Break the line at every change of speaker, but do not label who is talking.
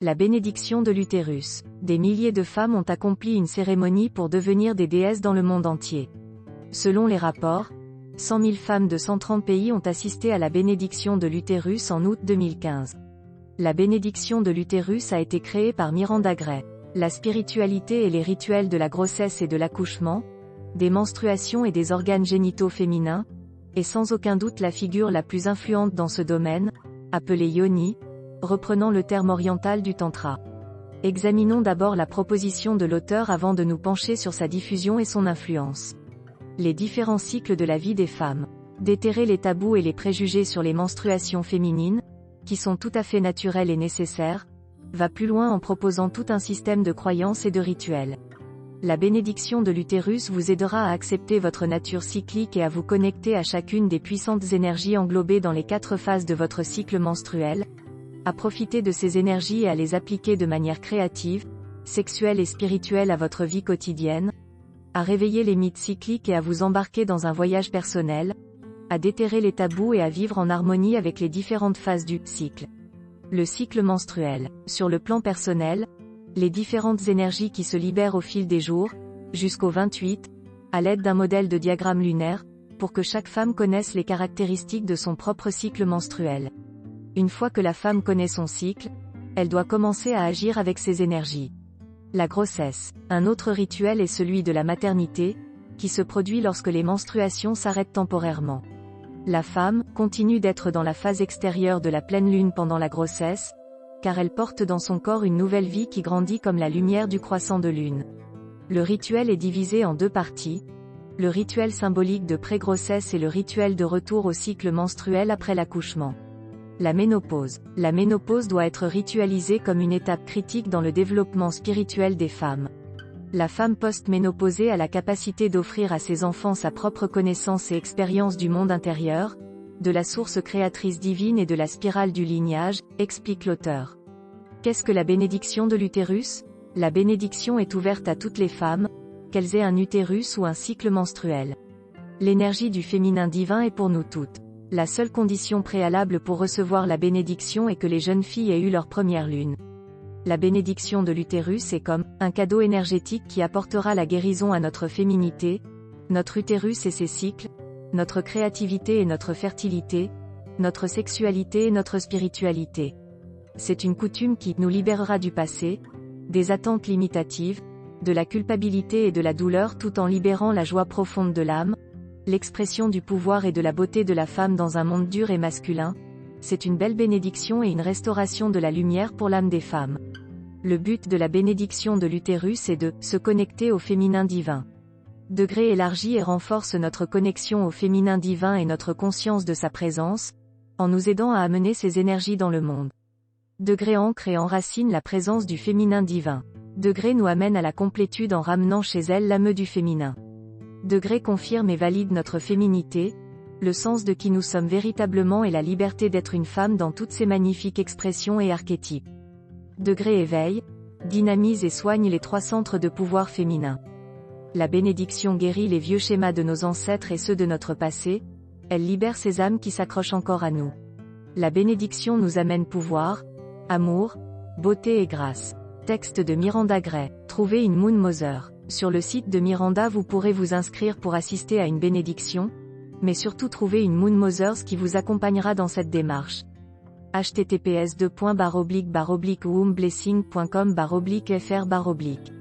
La bénédiction de l'utérus. Des milliers de femmes ont accompli une cérémonie pour devenir des déesses dans le monde entier. Selon les rapports, 100 000 femmes de 130 pays ont assisté à la bénédiction de l'utérus en août 2015. La bénédiction de l'utérus a été créée par Miranda Gray. La spiritualité et les rituels de la grossesse et de l'accouchement, des menstruations et des organes génitaux féminins, est sans aucun doute la figure la plus influente dans ce domaine, appelée yoni, reprenant le terme oriental du tantra. Examinons d'abord la proposition de l'auteur avant de nous pencher sur sa diffusion et son influence. Les différents cycles de la vie des femmes. Déterrer les tabous et les préjugés sur les menstruations féminines, qui sont tout à fait naturelles et nécessaires, va plus loin en proposant tout un système de croyances et de rituels. La bénédiction de l'utérus vous aidera à accepter votre nature cyclique et à vous connecter à chacune des puissantes énergies englobées dans les 4 phases de votre cycle menstruel, à profiter de ces énergies et à les appliquer de manière créative, sexuelle et spirituelle à votre vie quotidienne, à réveiller les mythes cycliques et à vous embarquer dans un voyage personnel, à déterrer les tabous et à vivre en harmonie avec les différentes phases du cycle. Le cycle menstruel. Sur le plan personnel, les différentes énergies qui se libèrent au fil des jours, jusqu'au 28, à l'aide d'un modèle de diagramme lunaire, pour que chaque femme connaisse les caractéristiques de son propre cycle menstruel. Une fois que la femme connaît son cycle, elle doit commencer à agir avec ses énergies. La grossesse. Un autre rituel est celui de la maternité, qui se produit lorsque les menstruations s'arrêtent temporairement. La femme continue d'être dans la phase extérieure de la pleine lune pendant la grossesse, car elle porte dans son corps une nouvelle vie qui grandit comme la lumière du croissant de lune. Le rituel est divisé en 2 parties, le rituel symbolique de pré-grossesse et le rituel de retour au cycle menstruel après l'accouchement. La ménopause. La ménopause doit être ritualisée comme une étape critique dans le développement spirituel des femmes. La femme post-ménopausée a la capacité d'offrir à ses enfants sa propre connaissance et expérience du monde intérieur, de la source créatrice divine et de la spirale du lignage, explique l'auteur. Qu'est-ce que la bénédiction de l'utérus? La bénédiction est ouverte à toutes les femmes, qu'elles aient un utérus ou un cycle menstruel. L'énergie du féminin divin est pour nous toutes. La seule condition préalable pour recevoir la bénédiction est que les jeunes filles aient eu leur première lune. La bénédiction de l'utérus est comme un cadeau énergétique qui apportera la guérison à notre féminité, notre utérus et ses cycles, notre créativité et notre fertilité, notre sexualité et notre spiritualité. C'est une coutume qui nous libérera du passé, des attentes limitatives, de la culpabilité et de la douleur tout en libérant la joie profonde de l'âme, l'expression du pouvoir et de la beauté de la femme dans un monde dur et masculin. C'est une belle bénédiction et une restauration de la lumière pour l'âme des femmes. Le but de la bénédiction de l'utérus est de se connecter au féminin divin. Degré élargi et renforce notre connexion au féminin divin et notre conscience de sa présence, en nous aidant à amener ces énergies dans le monde. Degré ancre et enracine la présence du féminin divin. Degré nous amène à la complétude en ramenant chez elle l'âme du féminin. Degré confirme et valide notre féminité, le sens de qui nous sommes véritablement et la liberté d'être une femme dans toutes ses magnifiques expressions et archétypes. Degré éveille, dynamise et soigne les 3 centres de pouvoir féminin. La bénédiction guérit les vieux schémas de nos ancêtres et ceux de notre passé, elle libère ces âmes qui s'accrochent encore à nous. La bénédiction nous amène pouvoir, amour, beauté et grâce. Texte de Miranda Gray. Trouvez une Moon Mother. Sur le site de Miranda vous pourrez vous inscrire pour assister à une bénédiction, mais surtout trouver une Moon Mothers qui vous accompagnera dans cette démarche. https://wombblessing.com/fr/